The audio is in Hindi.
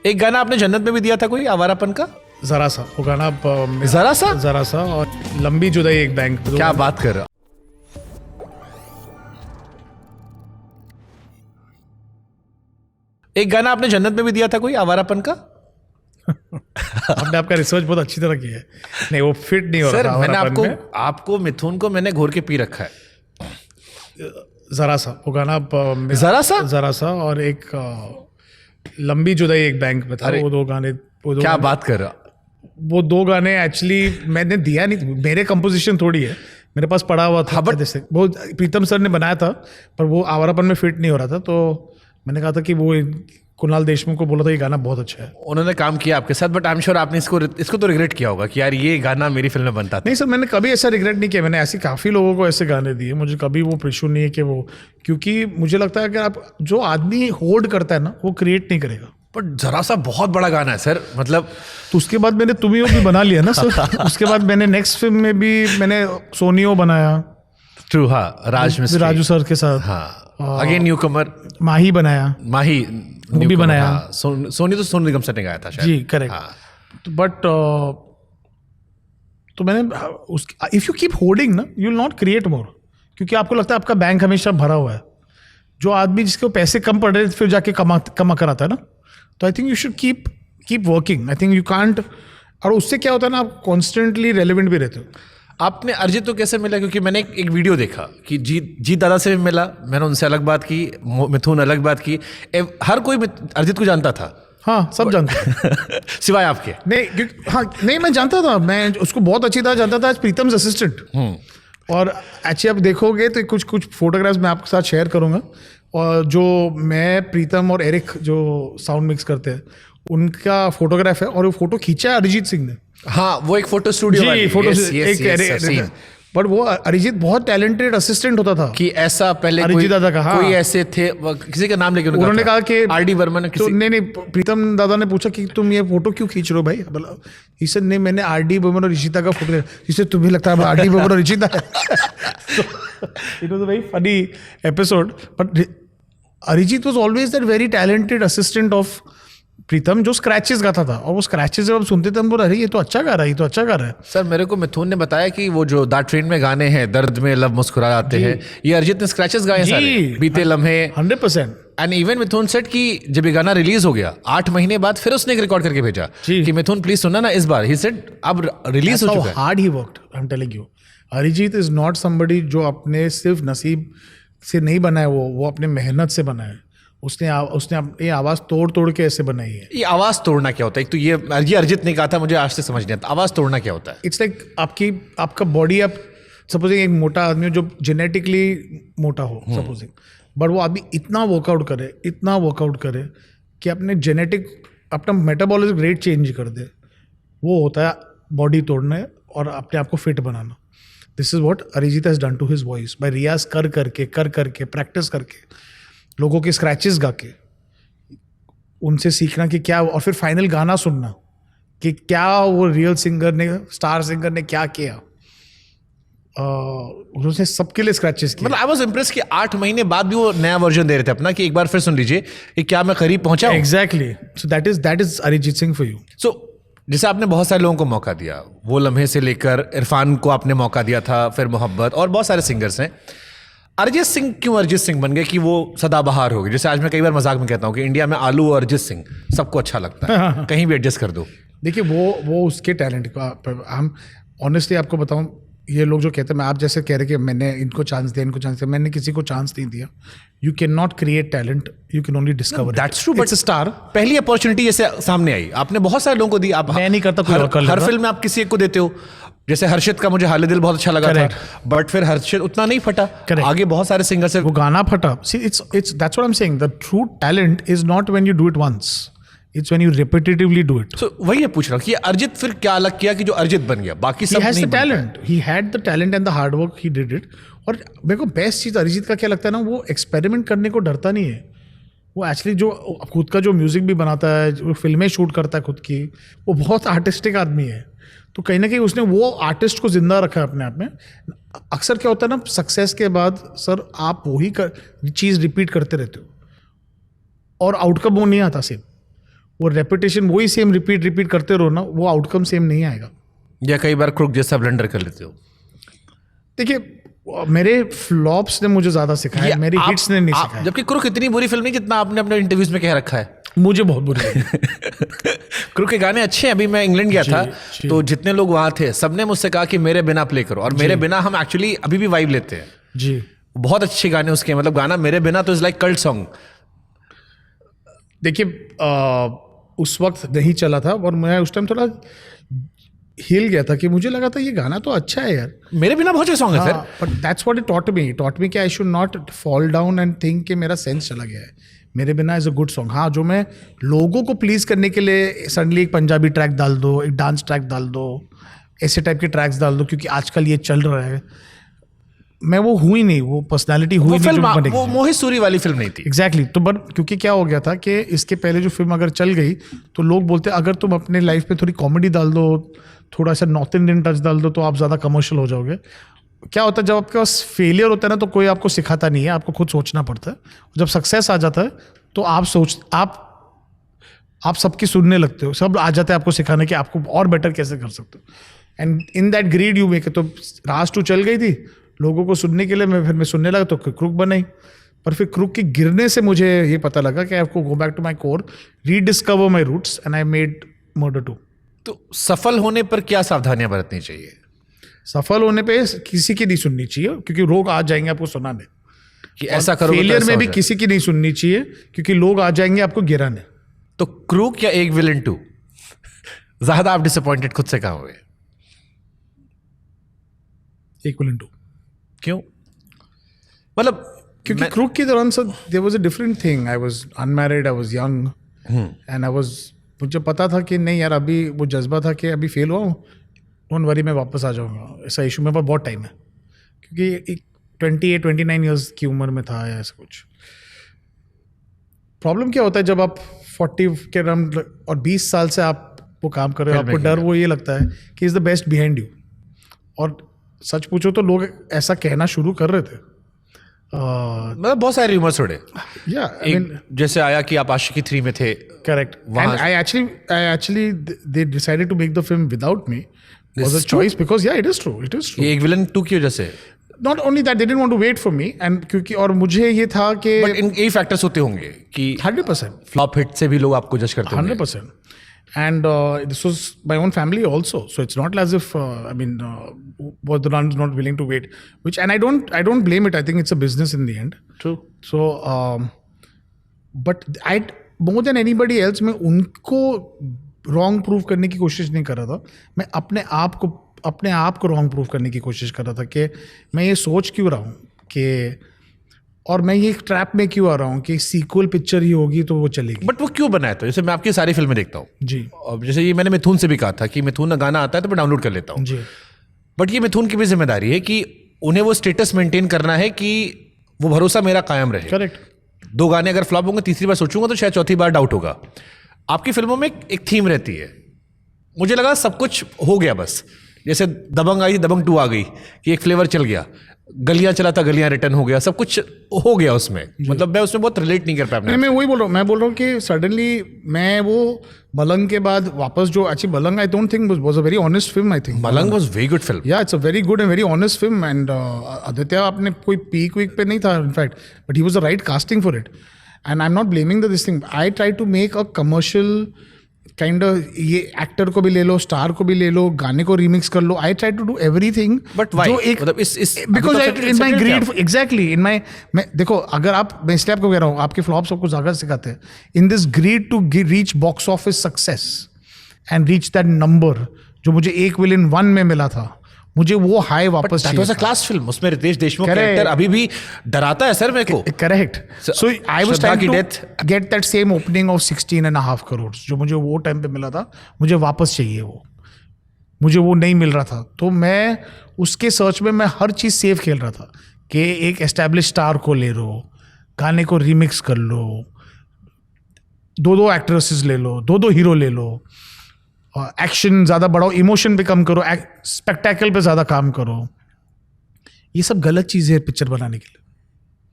एक गाना आपने जन्नत में भी दिया था कोई आवारापन का? जरा सा वो गाना जरा सा और लंबी जुदाई एक बैंक। क्या बात कर रहा। एक गाना आपने जन्नत में भी दिया था कोई आवारापन का? आपने आपका रिसर्च बहुत अच्छी तरह किया है। नहीं वो फिट नहीं हो सर रहा था मैंने आवारापन में। आपको मिथुन को मैंने घोर के पी रखा है। जरा सा वो गाना जरा सा और एक लंबी जुदाई एक बैंक में था। वो दो गाने क्या बात कर रहा। वो दो गाने एक्चुअली मैंने दिया नहीं, मेरे कंपोजिशन थोड़ी है, मेरे पास पड़ा हुआ था। जैसे वो प्रीतम सर ने बनाया था पर वो आवारापन में फिट नहीं हो रहा था, तो मैंने कहा था कि वो कुणाल देशमुख को बोला था ये गाना बहुत अच्छा है। उन्होंने काम किया आपके साथ, बट आई एम श्योर आपने इसको तो रिग्रेट किया होगा कि यार ये गाना मेरी फिल्म में बनता था। नहीं सर, मैंने कभी ऐसा रिग्रेट नहीं किया। मैंने ऐसे काफ़ी लोगों को ऐसे गाने दिए, मुझे कभी वो इशू नहीं है कि वो, क्योंकि मुझे लगता है कि आप जो आदमी होल्ड करता है ना वो क्रिएट नहीं करेगा। बट जरा सा बहुत बड़ा गाना है सर, मतलब तो उसके बाद मैंने तुम्ही भी बना लिया ना सर। उसके बाद मैंने नेक्स्ट फिल्म में भी मैंने सोनियो बनाया। ट्रू, हाँ, राजू सर के साथ। हाँ, अगेन न्यू कमर माही बनाया, माही वो भी बनाया। हाँ, सोनी तो सोनू निगम सर ने गाया था शायद। जी करेक्ट। हाँ। बट तो मैंने इफ यू कीप होल्डिंग ना you will not create more, क्योंकि आपको लगता है आपका बैंक हमेशा भरा हुआ है। जो आदमी जिसके पैसे कम पड़ रहे फिर जाके कमा कर आता है ना, तो I think you should keep working. I think you can't, और उससे क्या होता है ना आप कॉन्स्टेंटली रेलिवेंट भी रहते हो। आपने अरिजीत तो कैसे मिला? क्योंकि मैंने एक वीडियो देखा कि जीत दादा से भी मिला, मैंने उनसे अलग बात की, मिथुन अलग बात की, हर कोई अरिजीत को जानता था। हाँ सब जानते हैं सिवाय आपके। नहीं, हाँ नहीं, मैं जानता था, मैं उसको बहुत अच्छी तरह जानता था एज प्रीतम्स असिस्टेंट। और एक्चुअली आप देखोगे तो कुछ फोटोग्राफ्स मैं आपके साथ शेयर करूंगा, और जो मैं प्रीतम और एरिक जो साउंड मिक्स करते हैं उनका फोटोग्राफ है, और वो फोटो खींचा है अरिजीत सिंह ने। हाँ, वो एक फोटो स्टूडियो वाली। एक पर वो अरिजीत बहुत टैलेंटेड असिस्टेंट होता था कि ऐसा पहले अरिजीत दादा का। हाँ, कोई ऐसे थे, किसी का नाम लेके उन्होंने कहा कि आर.डी. बर्मन। तो नहीं, प्रीतम दादा ने पूछा कि तुम ये फोटो क्यों खींच रहे हो भाई? बोला इसे नहीं, मैंने आर.डी. बर्मन और ऋषिता का फोटो, जिससे तुम्हें लगता है आर.डी. बर्मन और ऋषिता है। It was a very funny episode, but Arijit was always that very talented assistant of Pritam, जो स्क्रैचेस गाता था, और वो स्क्रैचेस जब हम सुनते थे हम बोला अरे ये तो अच्छा गा रहा है, ये तो अच्छा गा रहा है। सर मेरे को मिथुन ने बताया कि वो जो दा ट्रेन में गाने हैं, दर्द में लब मुस्कुरा जाते हैं, ये अरिजीत ने स्क्रैचेस गाए सारे, बीते लम्हे। 100%। एंड इवन मिथुन सेट कि जब ये गाना रिलीज हो गया 8 महीने बाद फिर उसने एक रिकॉर्ड करके भेजा कि मिथुन प्लीज सुनना ना इस बार। ही सेड अब रिलीज हो चुका है। Hard he worked, I am telling you. Arijit is not somebody जो अपने सिर्फ नसीब से नहीं बना है, वो अपने मेहनत से बना है। उसने अपनी आवाज़ तोड़ के ऐसे बनाई है। ये आवाज़ तोड़ना क्या होता है? एक तो ये अरिजीत ने कहा था, मुझे आज से समझ नहीं आता आवाज़ तोड़ना क्या होता है। इट्स लाइक आपका बॉडी, आप सपोजिंग एक मोटा आदमी हो जो जेनेटिकली मोटा हो सपोजिंग, बट वो आदमी इतना वर्कआउट करे कि अपना मेटाबॉलिज्म रेट चेंज कर दे, वो होता है बॉडी तोड़ना और अपने आप को फिट बनाना। This is what Arijit has done to his voice by riyaz कर करके प्रैक्टिस करके, लोगों के स्क्रैचेस गा के, उनसे सीखना कि क्या, और फिर फाइनल गाना सुनना कि क्या वो रियल सिंगर ने, स्टार सिंगर ने क्या किया। उसने सबके लिए स्क्रैचेस किए। मतलब आई वाज इम्प्रेस कि 8 महीने बाद भी वो नया वर्जन दे रहे थे अपना, कि एक बार फिर सुन लीजिए कि क्या मैं करीब पहुंचा हूं। Exactly, so that is Arijit Singh for you. So जैसे आपने बहुत सारे लोगों को मौका दिया, वो लम्हे से लेकर इरफान को आपने मौका दिया था, फिर मोहब्बत, और बहुत सारे सिंगर्स हैं। अरिजीत सिंह क्यों अरिजीत सिंह बन गए कि वो सदाबहार हो गए? जैसे आज मैं कई बार मजाक में कहता हूँ कि इंडिया में आलू और अरिजीत सिंह सबको अच्छा लगता है, कहीं भी एडजस्ट कर दो। देखिए वो उसके टैलेंट का, हम ऑनेस्टली आपको बताऊं, ये लोग जो कहते हैं, मैं आप जैसे कह रहे कि मैंने इनको चांस दिया, मैंने किसी को चांस नहीं दिया। You can not create talent, you can only discover. That's true, but star पहली अपॉर्चुनिटी जैसे सामने आई, आपने बहुत सारे लोगों को दी। आप मैं नहीं करता, हर फिल्म में आप किसी एक को देते हो। जैसे हर्षित का मुझे हाले दिल बहुत अच्छा लगा था, बट फिर हर्षित उतना नहीं फटा। आगे बहुत सारे सिंगर से वो गाना फटा। See, it's that's what I'm saying. The true talent is not when you do it once. It's when you repetitively do it. So वही मैं पूछ रहा हूँ कि अरिजीत फिर क्या अलग किया कि जो अरिजीत बन गया, बाकी सब नहीं बन पाए। He had the talent and the hard work. He did it. और मेरे को बेस्ट चीज़ अरिजीत का क्या लगता है ना, वो एक्सपेरिमेंट करने को डरता नहीं है। वो एक्चुअली जो खुद का जो म्यूजिक भी बनाता है, जो फिल्में शूट करता है खुद की, वो बहुत आर्टिस्टिक आदमी है। तो कहीं ना कहीं उसने वो आर्टिस्ट को जिंदा रखा है अपने आप में। अक्सर क्या होता है ना, सक्सेस के बाद सर आप वही चीज़ रिपीट करते रहते हो और आउटकम वो नहीं आता सेम। वो रेपिटेशन वही सेम रिपीट करते रहो ना, वो आउटकम सेम नहीं आएगा। या कई बार क्रुक जैसा ब्लंडर कर लेते हो? देखिए मेरे फ्लॉप्स ने मुझे ज़्यादा सिखाया, मेरी हिट्स ने नहीं सिखाया। जबकि क्रुक इतनी बुरी फिल्म नहीं जितना आपने अपने इंटरव्यूज में कह रखा है। मुझे बहुत बुरी लगी। क्रुक के गाने अच्छे हैं। अभी मैं इंग्लैंड गया था तो जितने लोग वहां थे सबने मुझसे कहा कि मेरे बिना प्ले करो, और मेरे बिना हम एक्चुअली अभी भी वाइब लेते हैं जी। बहुत अच्छे गाने उसके, मतलब गाना मेरे बिना तो इज लाइक कल्ट सॉन्ग। देखिए उस वक्त नहीं चला था और मैं उस टाइम थोड़ा हिल गया था कि मुझे लगा था ये गाना तो अच्छा है यार, मेरे बिना बहुत अच्छे सॉन्ग है sir. But that's what it taught me कि I should not fall down and think कि मेरा सेंस चला गया है। मेरे बिना इज़ अ गुड सॉन्ग। हाँ, जो मैं लोगों को प्लीज़ करने के लिए सडनली एक पंजाबी ट्रैक डाल दो, एक डांस ट्रैक डाल दो, ऐसे टाइप के ट्रैक्स डाल दो क्योंकि आजकल ये चल रहा है, मैं वो हुई नहीं, वो पर्सनालिटी हुई नहीं जो बनेगी। वो मोहित सूरी वाली फिल्म नहीं थी। एग्जैक्टली तो बट क्योंकि क्या हो गया था कि इसके पहले जो फिल्म अगर चल गई तो लोग बोलते अगर तुम अपने लाइफ में थोड़ी कॉमेडी डाल दो, थोड़ा सा नॉर्थ इंडियन टच डाल दो तो आप ज़्यादा कमर्शियल हो जाओगे। क्या होता है जब आपके पास फेलियर होता है ना तो कोई आपको सिखाता नहीं है, आपको खुद सोचना पड़ता है। जब सक्सेस आ जाता है तो आप सबकी सुनने लगते हो, सब आ जाते हैं आपको सिखाने के आपको और बेटर कैसे कर सकते हो। And in that grid you make. तो राज 2 चल गई थी लोगों को सुनने के लिए, मैं सुनने लगा तो क्रुक बनाई। पर फिर क्रुक के गिरने से मुझे ये पता लगा कि I have to go back to my core, rediscover my roots and I made murder 2। तो सफल होने पर क्या सावधानियां बरतनी चाहिए? सफल होने पे किसी की नहीं सुननी चाहिए क्योंकि लोग आ जाएंगे आपको सुनाने कि ऐसा करो। फेलियर में भी किसी की नहीं सुननी चाहिए क्योंकि लोग आ जाएंगे आपको गिराने। तो क्रूक या एक विलन 2 ज्यादा आप डिसअपॉइंटेड खुद से कहाँ हुए? एक विलन 2। क्यों? मतलब क्योंकि क्रूक के दौरान sir there was a different thing. I was unmarried, I was young and I was, मुझे पता था कि नहीं यार अभी वो जज्बा था कि अभी फेल हुआ हूँ, डोंट वरी मैं वापस आ जाऊँगा। ऐसा इशू मेरे पास बहुत टाइम है क्योंकि 28-29 ईयर्स की उम्र में था या ऐसा कुछ। प्रॉब्लम क्या होता है जब आप 40 के अराउंड और 20 साल से आप वो काम कर रहे हो, आपको डर वो ये लगता है कि is the best behind you. और सच पूछो तो लोग ऐसा कहना शुरू कर रहे थे। मतलब बहुत सारे रूमर्स उड़े। या आई मीन जैसे आया कि आप आशिकी 3 में थे। Correct. And I actually they decided to make the film without me was a choice because yeah it is true. ये एक विलन 2 की वजह से। Not only that, they didn't want to wait for me and क्योंकि और मुझे ये था कि बट इन यही फैक्टर्स होते होंगे कि 100% फ्लॉप हिट से भी लोग आपको जज करते होंगे। 100%. And this was my own family also, so it's not as if was the not willing to wait. And I don't blame it. I think it's a business in the end. True. So, but I more than anybody else, मैं उनको wrong proof करने की कोशिश नहीं कर रहा था। मैं अपने आप को wrong proof करने की कोशिश कर रहा था कि मैं ये सोच क्यों रहा हूँ कि, और मैं ये ट्रैप में क्यों आ रहा हूँ कि सीक्वल पिक्चर ही होगी तो वो चलेगी। बट वो क्यों बनाया था? जैसे मैं आपकी सारी फिल्में देखता हूँ जी, और जैसे ये मैंने मिथुन से भी कहा था कि मिथुन का गाना आता है तो मैं डाउनलोड कर लेता हूँ जी। बट ये मिथुन की भी जिम्मेदारी है कि उन्हें वो स्टेटस मेंटेन करना है कि वो भरोसा मेरा कायम रहे। करेक्ट। 2 गाने अगर फ्लॉप होंगे, तीसरी बार सोचूंगा तो शायद चौथी बार डाउट होगा। आपकी फिल्मों में एक थीम रहती है। मुझे लगा सब कुछ हो गया बस, जैसे दबंग आई, दबंग 2 आ गई कि एक फ्लेवर चल गया, गलियां चला था, गलियां रिटर्न हो गया, सब कुछ हो गया उसमें। मतलब मैं उसमें बहुत रिलेट नहीं कर पाया अपने। मैं वही बोल रहा हूँ, मैं बोल रहा हूँ कि सडनली मैं वो मलंग के बाद वापस जो अच्छी Malang, I don't think was a very honest film. I think Malang was very good film. Yeah it's a very good and very honest film and Aditya आपने कोई पीक वीक पे नहीं था in fact, but he was the right casting for it and I am not blaming this thing. I try to make a commercial kind of, ये एक्टर को भी ले लो, स्टार को भी ले लो, गाने को रीमिक्स कर लो। I try to do everything, but why? जो एक मतलब इस because in my greed, exactly in my, मैं देखो अगर आप, मैं इसलिए आपको कह रहा हूँ आपके फ्लॉप्स आपको ज्यादा सिखाते हैं। In this greed to reach box office success and reach that number जो मुझे एक विलन 1 में मिला था, मुझे वो हाई वापस चाहिए था। क्लास फिल्म, उसमें रितेश देशमुख कैरेक्टर अभी भी डराता है सर मेरे को। Correct. So I was trying to get that same opening of 16.5 crore जो मुझे वो टाइम पे मिला था, मुझे वापस चाहिए वो, मुझे वो नहीं मिल रहा था। तो मैं उसके सर्च में मैं हर चीज़ सेफ खेल रहा था कि एक एस्टैब्लिश स्टार को ले लो, गाने को रीमिक्स कर लो, 2 एक्ट्रेसेस ले लो, 2 हीरो ले लो, एक्शन ज़्यादा बढ़ाओ, इमोशन पे कम करो, स्पेक्टेकल पे ज़्यादा काम करो। ये सब गलत चीज़ है पिक्चर बनाने के लिए।